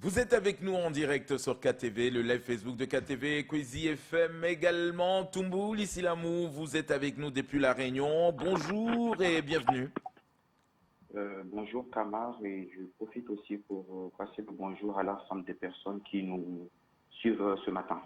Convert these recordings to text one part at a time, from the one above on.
Vous êtes avec nous en direct sur KTV, le live Facebook de KTV, Kwezi FM également. Toumboul, ici Lamou, vous êtes avec nous depuis La Réunion. Bonjour et bienvenue. Bonjour Kamar, et je profite aussi pour passer le bonjour à l'ensemble des personnes qui nous suivent ce matin.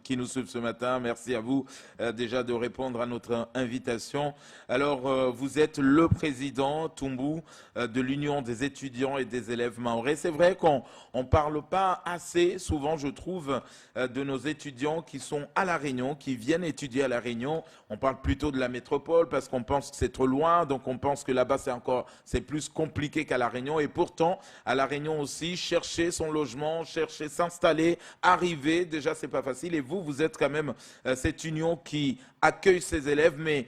Qui nous suivent ce matin. Merci à vous déjà de répondre à notre invitation. Alors, vous êtes le président, Toumbo, de l'Union des étudiants et des élèves mahorais. C'est vrai qu'on ne parle pas assez souvent, je trouve, de nos étudiants qui sont à La Réunion, qui viennent étudier à La Réunion. On parle plutôt de la métropole parce qu'on pense que c'est trop loin, donc on pense que là-bas c'est plus compliqué qu'à La Réunion. Et pourtant, à La Réunion aussi, chercher son logement, chercher s'installer, arriver, déjà c'est pas facile. Et vous, vous êtes quand même cette union qui accueille ses élèves. Mais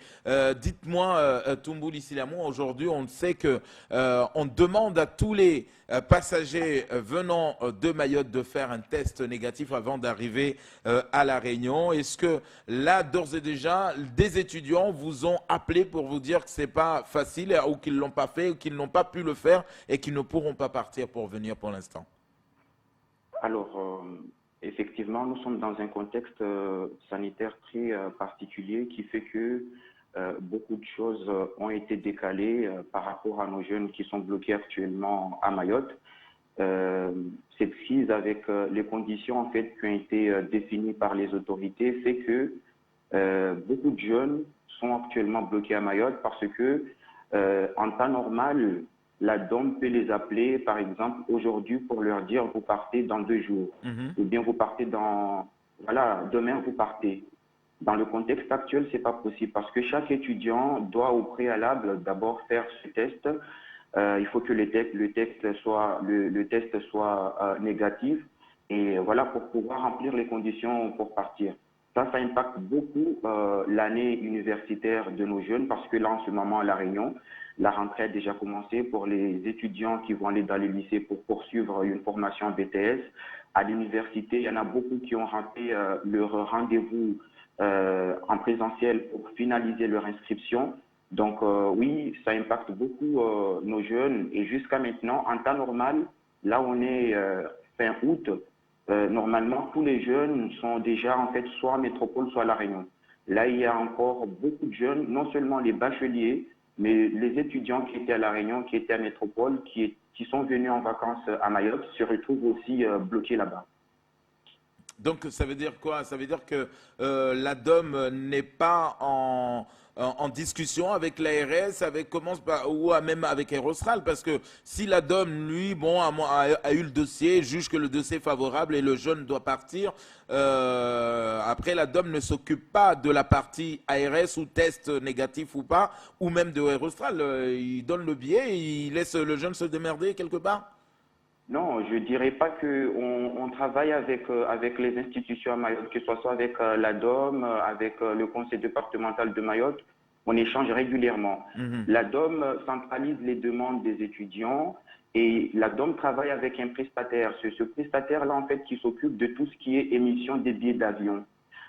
dites-moi, Toumboul Issilamou, aujourd'hui, on sait que on demande à tous les passagers venant de Mayotte de faire un test négatif avant d'arriver à La Réunion. Est-ce que là, d'ores et déjà, des étudiants vous ont appelé pour vous dire que c'est pas facile ou qu'ils l'ont pas fait ou qu'ils n'ont pas pu le faire et qu'ils ne pourront pas partir pour venir pour l'instant? Alors, effectivement, nous sommes dans un contexte sanitaire très particulier qui fait que beaucoup de choses ont été décalées par rapport à nos jeunes qui sont bloqués actuellement à Mayotte. Cette crise avec les conditions en fait qui ont été définies par les autorités fait que beaucoup de jeunes sont actuellement bloqués à Mayotte parce que en temps normal, la DOM peut les appeler, par exemple, aujourd'hui pour leur dire vous partez dans 2 jours, ou bien vous partez voilà, demain vous partez. Dans le contexte actuel, c'est pas possible parce que chaque étudiant doit au préalable d'abord faire ce test. Il faut que le test soit négatif et voilà pour pouvoir remplir les conditions pour partir. Ça impacte beaucoup l'année universitaire de nos jeunes parce que là, en ce moment, à La Réunion, la rentrée a déjà commencé pour les étudiants qui vont aller dans les lycées pour poursuivre une formation en BTS. À l'université, il y en a beaucoup qui ont raté leur rendez-vous en présentiel pour finaliser leur inscription. Donc oui, ça impacte beaucoup nos jeunes et jusqu'à maintenant, en temps normal, là où on est fin août, normalement tous les jeunes sont déjà en fait soit en métropole, soit à La Réunion. Là, il y a encore beaucoup de jeunes, non seulement les bacheliers, mais les étudiants qui étaient à La Réunion, qui étaient à métropole, qui sont venus en vacances à Mayotte, se retrouvent aussi bloqués là-bas. Donc ça veut dire quoi? Ça veut dire que la DOM n'est pas en discussion avec l'ARS, ou même avec Aerostral, parce que si la DOM, lui, bon, a eu le dossier, juge que le dossier est favorable et le jeune doit partir, après la DOM ne s'occupe pas de la partie ARS ou test négatif ou pas, ou même de Aerostral. Il donne le billet et il laisse le jeune se démerder quelque part. Non, je ne dirais pas qu'on travaille avec les institutions à Mayotte, que ce soit avec la DOM, avec le conseil départemental de Mayotte. On échange régulièrement. Mhm. La DOM centralise les demandes des étudiants et la DOM travaille avec un prestataire. C'est ce prestataire-là, en fait, qui s'occupe de tout ce qui est émission des billets d'avion.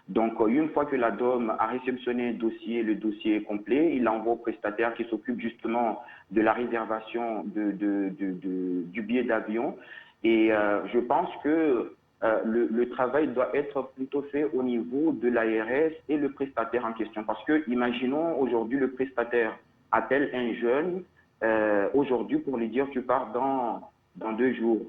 Donc, une fois que la DOM a réceptionné un dossier, le dossier est complet, il l'envoie au prestataire qui s'occupe justement de la réservation du billet d'avion. Et je pense que le travail doit être plutôt fait au niveau de l'ARS et le prestataire en question. Parce que, imaginons aujourd'hui le prestataire appelle un jeune aujourd'hui pour lui dire tu pars dans 2 jours.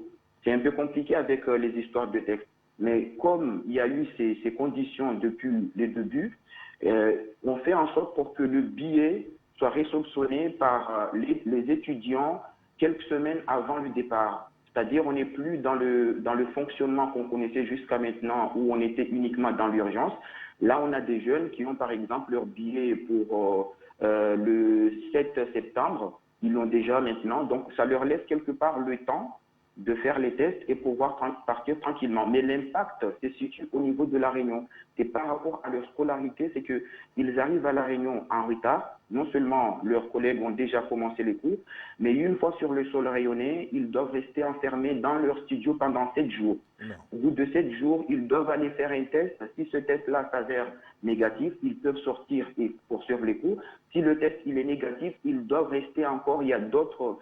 C'est un peu compliqué avec les histoires de texte. Mais comme il y a eu ces conditions depuis le début, on fait en sorte pour que le billet soit réceptionné par les étudiants quelques semaines avant le départ. C'est-à-dire on n'est plus dans le fonctionnement qu'on connaissait jusqu'à maintenant où on était uniquement dans l'urgence. Là, on a des jeunes qui ont par exemple leur billet pour le 7 septembre. Ils l'ont déjà maintenant. Donc, ça leur laisse quelque part le temps de faire les tests et pouvoir partir tranquillement. Mais l'impact se situe au niveau de la Réunion. C'est par rapport à leur scolarité, c'est qu'ils arrivent à la Réunion en retard. Non seulement leurs collègues ont déjà commencé les cours, mais une fois sur le sol rayonné, ils doivent rester enfermés dans leur studio pendant 7 jours. Non. Au bout de 7 jours, ils doivent aller faire un test. Si ce test-là s'avère négatif, ils peuvent sortir et poursuivre les cours. Si le test il est négatif, ils doivent rester encore. Il y a d'autres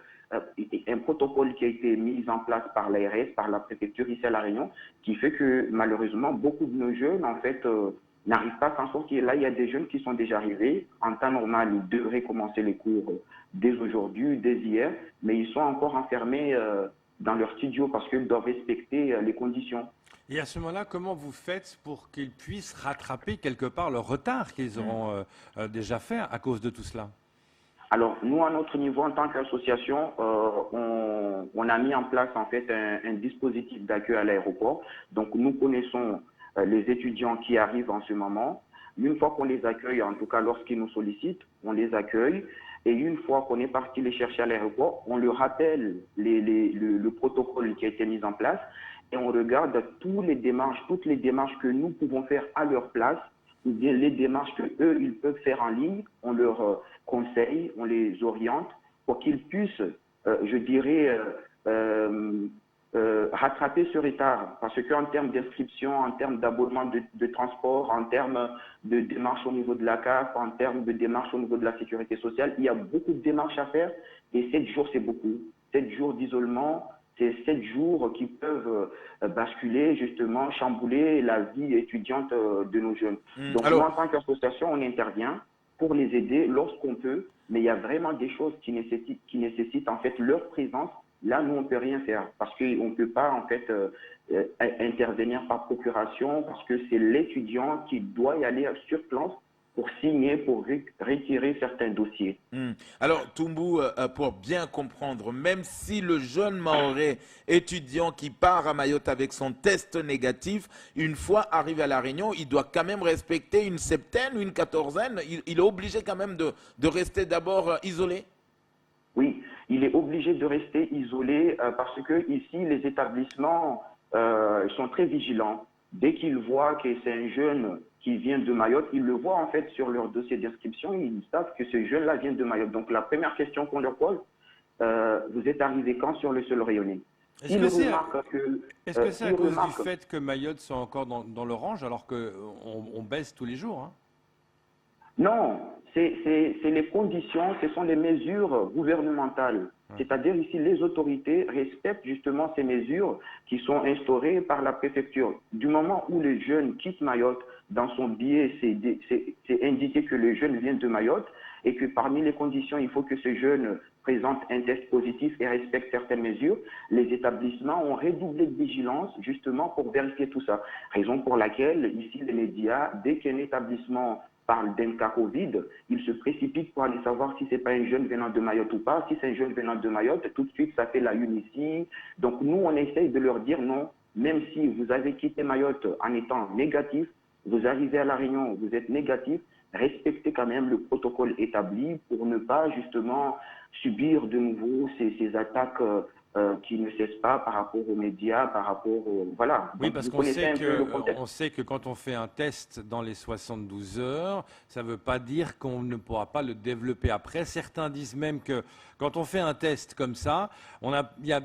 un protocole qui a été mis en place par l'ARS, par la préfecture ici à La Réunion, qui fait que malheureusement, beaucoup de nos jeunes, en fait, n'arrivent pas à s'en sortir. Là, il y a des jeunes qui sont déjà arrivés. En temps normal, ils devraient commencer les cours dès aujourd'hui, dès hier, mais ils sont encore enfermés dans leur studio parce qu'ils doivent respecter les conditions. Et à ce moment-là, comment vous faites pour qu'ils puissent rattraper quelque part le retard qu'ils auront déjà fait à cause de tout cela? Alors, nous, à notre niveau, en tant qu'association, on a mis en place en fait un dispositif d'accueil à l'aéroport. Donc, nous connaissons les étudiants qui arrivent en ce moment. Une fois qu'on les accueille, en tout cas lorsqu'ils nous sollicitent, on les accueille. Et une fois qu'on est parti les chercher à l'aéroport, on leur rappelle le protocole qui a été mis en place et on regarde toutes les démarches que nous pouvons faire à leur place, ou bien les démarches que eux ils peuvent faire en ligne. On leur conseille, on les oriente pour qu'ils puissent, je dirais, rattraper ce retard. Parce qu'en termes d'inscription, en termes d'abonnement de transport, en termes de démarches au niveau de la CAF, en termes de démarches au niveau de la sécurité sociale, il y a beaucoup de démarches à faire et 7 jours, c'est beaucoup. 7 jours d'isolement, c'est 7 jours qui peuvent basculer, justement, chambouler la vie étudiante de nos jeunes. Donc, nous, en tant qu'association, on intervient pour les aider lorsqu'on peut, mais il y a vraiment des choses qui nécessitent en fait leur présence. Là, nous, on ne peut rien faire parce qu'on ne peut pas en fait intervenir par procuration parce que c'est l'étudiant qui doit y aller sur place pour signer, pour retirer certains dossiers. Alors, Toumbo, pour bien comprendre, même si le jeune Mahorais étudiant qui part à Mayotte avec son test négatif, une fois arrivé à La Réunion, il doit quand même respecter une septaine ou une quatorzaine. Il est obligé quand même de rester d'abord isolé? Oui, il est obligé de rester isolé parce que ici, les établissements sont très vigilants. Dès qu'ils voient que c'est un jeune qui vient de Mayotte, ils le voient en fait sur leur dossier d'inscription, ils savent que ce jeune-là vient de Mayotte. Donc la première question qu'on leur pose, vous êtes arrivé quand sur le sol rayonné? Est-ce que c'est à cause du fait que Mayotte soit encore dans l'orange alors qu'on baisse tous les jours, hein? Non, c'est les conditions, ce sont les mesures gouvernementales. C'est-à-dire ici, les autorités respectent justement ces mesures qui sont instaurées par la préfecture. Du moment où le jeune quitte Mayotte, dans son billet, c'est indiqué que le jeune vient de Mayotte et que parmi les conditions, il faut que ce jeune présente un test positif et respecte certaines mesures. Les établissements ont redoublé de vigilance justement pour vérifier tout ça. Raison pour laquelle, ici, les médias, dès qu'un établissement parle d'un cas Covid, ils se précipitent pour aller savoir si ce n'est pas un jeune venant de Mayotte ou pas. Si c'est un jeune venant de Mayotte, tout de suite, ça fait la une ici. Donc, nous, on essaye de leur dire non, même si vous avez quitté Mayotte en étant négatif, vous arrivez à La Réunion, vous êtes négatif, respectez quand même le protocole établi pour ne pas, justement, subir de nouveau ces attaques qui ne cessent pas par rapport aux médias, par rapport voilà. Oui, donc, parce qu'on sait que quand on fait un test dans les 72 heures, ça ne veut pas dire qu'on ne pourra pas le développer après. Certains disent même que quand on fait un test comme ça, il n'y a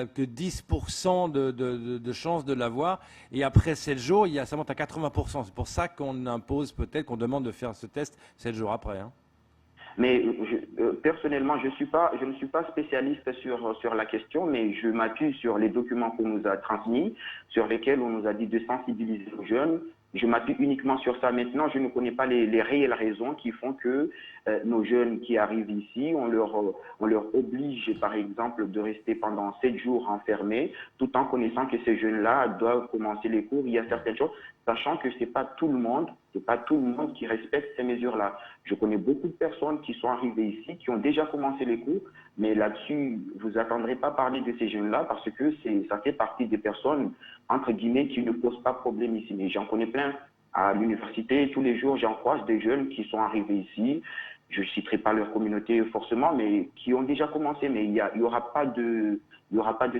que 10% de chances de l'avoir. Et après 7 jours, ça monte à 80%. C'est pour ça qu'on impose peut-être, qu'on demande de faire ce test 7 jours après, hein. Mais personnellement, je ne suis pas spécialiste sur la question, mais je m'appuie sur les documents qu'on nous a transmis, sur lesquels on nous a dit de sensibiliser aux jeunes. Je m'appuie uniquement sur ça. Maintenant, je ne connais pas les réelles raisons qui font que nos jeunes qui arrivent ici, on leur oblige, par exemple, de rester pendant 7 jours enfermés, tout en connaissant que ces jeunes-là doivent commencer les cours. Il y a certaines choses, sachant que c'est pas tout le monde qui respecte ces mesures-là. Je connais beaucoup de personnes qui sont arrivées ici, qui ont déjà commencé les cours, mais là-dessus, vous n'attendrez pas parler de ces jeunes-là parce que ça fait partie des personnes, entre guillemets, qui ne posent pas problème ici. Mais j'en connais plein à l'université. Tous les jours, j'en croise des jeunes qui sont arrivés ici. Je ne citerai pas leur communauté forcément, mais qui ont déjà commencé. Mais il y aura pas de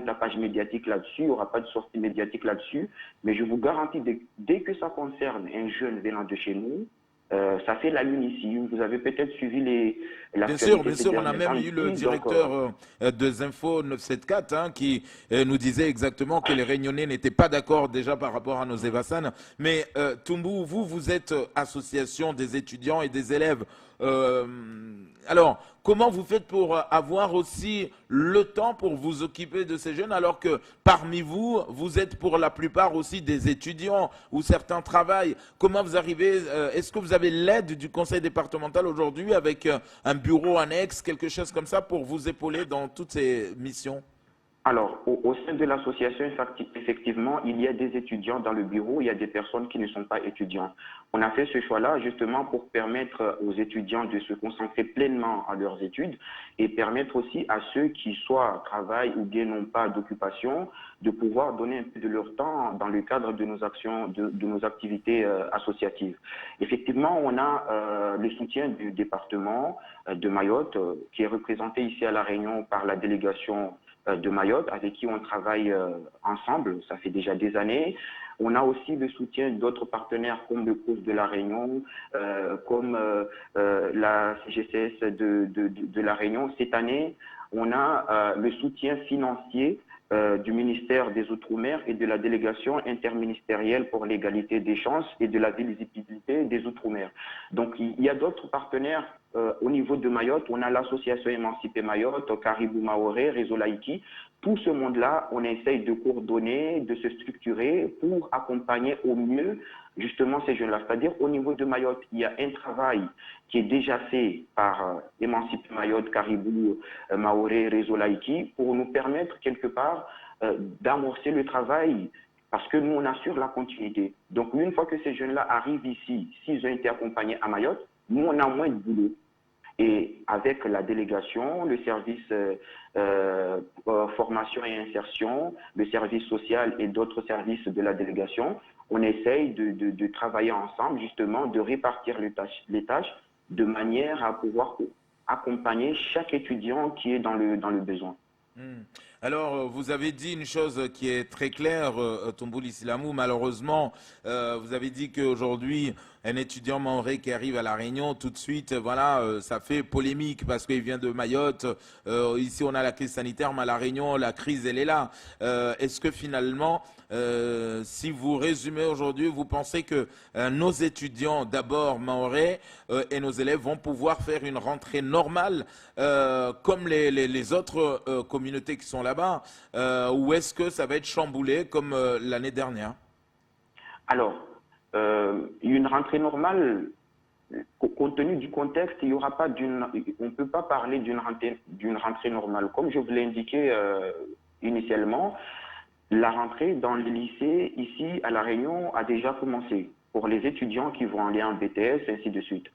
tapage médiatique là-dessus, il n'y aura pas de sortie médiatique là-dessus. Mais je vous garantis, dès que ça concerne un jeune venant de chez nous, ça fait la une ici. Vous avez peut-être suivi Bien sûr, on a même eu le directeur des Infos 974 qui nous disait exactement que les Réunionnais n'étaient pas d'accord déjà par rapport à nos Évassanes. Mais Toumbo, vous êtes association des étudiants et des élèves. Alors, comment vous faites pour avoir aussi le temps pour vous occuper de ces jeunes alors que parmi vous, vous êtes pour la plupart aussi des étudiants ou certains travaillent? Comment vous arrivez, est-ce que vous avez l'aide du conseil départemental aujourd'hui avec un bureau annexe, quelque chose comme ça pour vous épauler dans toutes ces missions? Alors, au sein de l'association, effectivement, il y a des étudiants dans le bureau, il y a des personnes qui ne sont pas étudiants. On a fait ce choix-là justement pour permettre aux étudiants de se concentrer pleinement à leurs études et permettre aussi à ceux qui soit travaillent ou bien n'ont pas d'occupation de pouvoir donner un peu de leur temps dans le cadre de nos actions, de nos activités associatives. Effectivement, on a le soutien du département de Mayotte qui est représenté ici à La Réunion par la délégation de Mayotte, avec qui on travaille ensemble, ça fait déjà des années. On a aussi le soutien d'autres partenaires comme le COUS de La Réunion, comme la CGCS de La Réunion. Cette année, on a le soutien financier du ministère des Outre-mer et de la délégation interministérielle pour l'égalité des chances et de la visibilité des Outre-mer. Donc, il y a d'autres partenaires au niveau de Mayotte. On a l'association Émancipée Mayotte, Caribou Maoré, Réseau Laïki. Tout ce monde-là, on essaye de coordonner, de se structurer pour accompagner au mieux justement ces jeunes-là. C'est-à-dire au niveau de Mayotte, il y a un travail qui est déjà fait par Émancipée Mayotte, Caribou Maoré, Réseau Laïki pour nous permettre quelque part d'amorcer le travail parce que nous, on assure la continuité. Donc, une fois que ces jeunes-là arrivent ici, s'ils ont été accompagnés à Mayotte, nous, on a moins de boulot. Et avec la délégation, le service formation et insertion, le service social et d'autres services de la délégation, on essaye de travailler ensemble, justement, de répartir les tâches de manière à pouvoir accompagner chaque étudiant qui est dans le besoin. Alors, vous avez dit une chose qui est très claire, Tombouli Silamou. Malheureusement, vous avez dit qu'aujourd'hui, un étudiant mahorais qui arrive à La Réunion, tout de suite, voilà, ça fait polémique parce qu'il vient de Mayotte. Ici, on a la crise sanitaire, mais à La Réunion, la crise, elle est là. Est-ce que finalement, si vous résumez aujourd'hui, vous pensez que nos étudiants, d'abord mahorais, et nos élèves vont pouvoir faire une rentrée normale comme les autres communautés qui sont là-bas, ou est-ce que ça va être chamboulé comme l'année dernière? Alors, une rentrée normale, compte tenu du contexte, il y aura pas on ne peut pas parler d'une rentrée normale. Comme je vous l'ai indiqué initialement, la rentrée dans les lycées ici à La Réunion a déjà commencé pour les étudiants qui vont aller en BTS, ainsi de suite.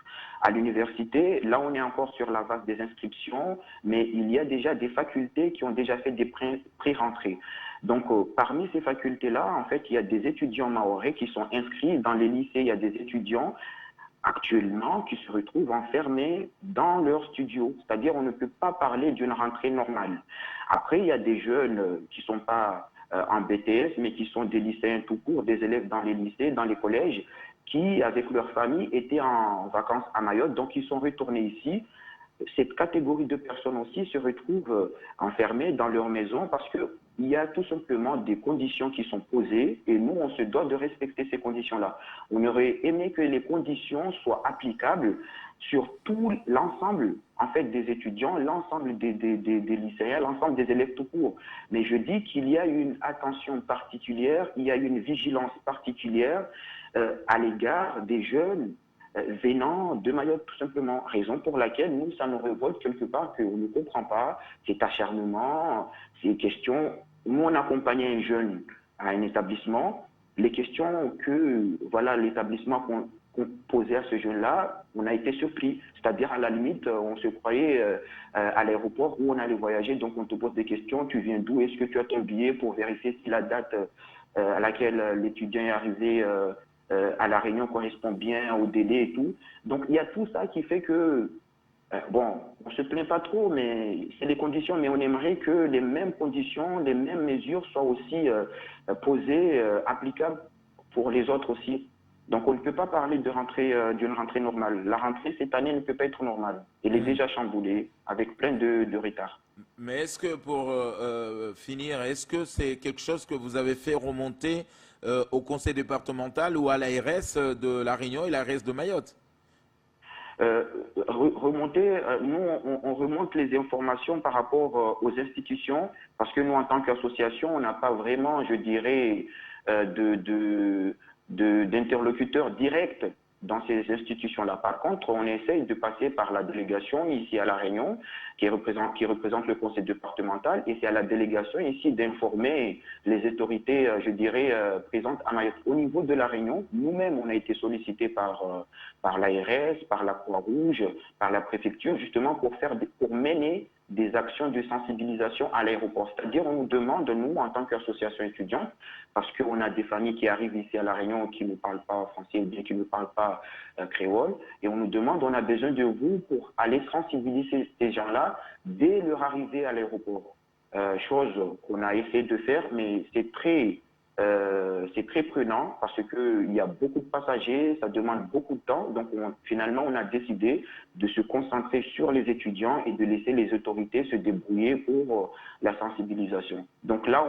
À l'université, là, on est encore sur la vague des inscriptions, mais il y a déjà des facultés qui ont déjà fait des pré-rentrées. Donc, parmi ces facultés-là, en fait, il y a des étudiants mahorais qui sont inscrits dans les lycées. Il y a des étudiants actuellement qui se retrouvent enfermés dans leur studio. C'est-à-dire, on ne peut pas parler d'une rentrée normale. Après, il y a des jeunes qui ne sont pas en BTS, mais qui sont des lycéens tout court, des élèves dans les lycées, dans les collèges, qui, avec leur famille, étaient en vacances à Mayotte, donc ils sont retournés ici. Cette catégorie de personnes aussi se retrouvent enfermées dans leur maison parce qu'il y a tout simplement des conditions qui sont posées et nous, on se doit de respecter ces conditions-là. On aurait aimé que les conditions soient applicables sur tout l'ensemble en fait, des étudiants, l'ensemble des lycéens, l'ensemble des élèves tout court. Mais je dis qu'il y a une attention particulière, il y a une vigilance particulière à l'égard des jeunes venant de Mayotte, tout simplement. Raison pour laquelle nous, ça nous révolte quelque part qu'on ne comprend pas cet acharnement, ces questions. Nous, on accompagnait un jeune à un établissement. Les questions que voilà l'établissement qu'on posait à ce jeune-là, on a été surpris. C'est-à-dire, à la limite, on se croyait à l'aéroport où on allait voyager. Donc, on te pose des questions. Tu viens d'où? Est-ce que tu as ton billet pour vérifier si la date à laquelle l'étudiant est arrivé à La Réunion correspond bien au délai et tout. Donc, il y a tout ça qui fait que, bon, on ne se plaint pas trop, mais c'est les conditions, mais on aimerait que les mêmes conditions, les mêmes mesures soient aussi posées, applicables pour les autres aussi. Donc on ne peut pas parler d'une rentrée normale. La rentrée cette année ne peut pas être normale. Elle est déjà chamboulée avec plein de retard. Mais est-ce que, pour finir, est-ce que c'est quelque chose que vous avez fait remonter au conseil départemental ou à l'ARS de La Réunion et l'ARS de Mayotte? Nous, on remonte les informations par rapport aux institutions, parce que nous, en tant qu'association, on n'a pas vraiment, je dirais, d'interlocuteurs directs dans ces institutions-là. Par contre, on essaye de passer par la délégation ici à La Réunion, qui représente le conseil départemental, et c'est à la délégation ici d'informer les autorités, je dirais, présentes à Mayotte. Au niveau de La Réunion, nous-mêmes, on a été sollicités par l'ARS, par la Croix-Rouge, par la préfecture, justement pour mener des actions de sensibilisation à l'aéroport. C'est-à-dire, on nous demande, nous, en tant qu'association étudiante, parce qu'on a des familles qui arrivent ici à La Réunion qui ne parlent pas français ou bien qui ne parlent pas créole, et on nous demande, on a besoin de vous pour aller sensibiliser ces gens-là dès leur arrivée à l'aéroport. Chose qu'on a essayé de faire, mais c'est très prenant parce qu'il y a beaucoup de passagers, ça demande beaucoup de temps. Donc finalement, on a décidé de se concentrer sur les étudiants et de laisser les autorités se débrouiller pour la sensibilisation. Donc là,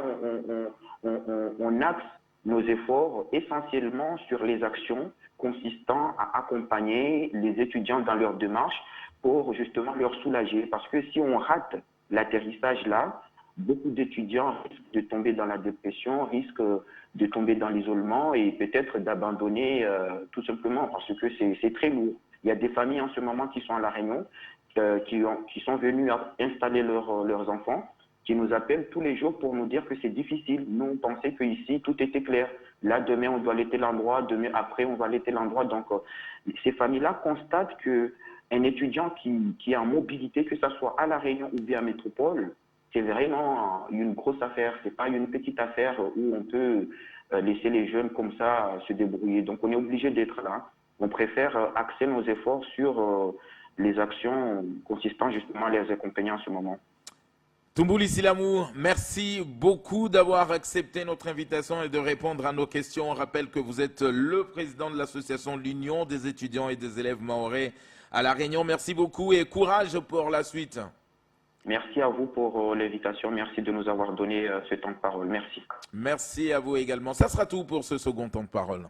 on axe nos efforts essentiellement sur les actions consistant à accompagner les étudiants dans leur démarche pour justement leur soulager. Parce que si on rate l'atterrissage là, beaucoup d'étudiants risquent de tomber dans la dépression, risquent de tomber dans l'isolement et peut-être d'abandonner tout simplement parce que c'est très lourd. Il y a des familles en ce moment qui sont à La Réunion, qui sont venues installer leurs enfants, qui nous appellent tous les jours pour nous dire que c'est difficile. Nous, on pensait qu'ici, tout était clair. Là, demain, on doit aller tel endroit, demain, après, on va aller tel endroit. Donc, ces familles-là constatent qu'un étudiant qui est en mobilité, que ce soit à La Réunion ou bien à Métropole, c'est vraiment une grosse affaire. Ce n'est pas une petite affaire où on peut laisser les jeunes comme ça se débrouiller. Donc, on est obligé d'être là. On préfère axer nos efforts sur les actions consistant justement à les accompagner en ce moment. Toumbouli Silamou, merci beaucoup d'avoir accepté notre invitation et de répondre à nos questions. On rappelle que vous êtes le président de l'association L'Union des étudiants et des élèves mahorais à La Réunion. Merci beaucoup et courage pour la suite. Merci à vous pour l'invitation. Merci de nous avoir donné ce temps de parole. Merci. Merci à vous également. Ça sera tout pour ce second temps de parole.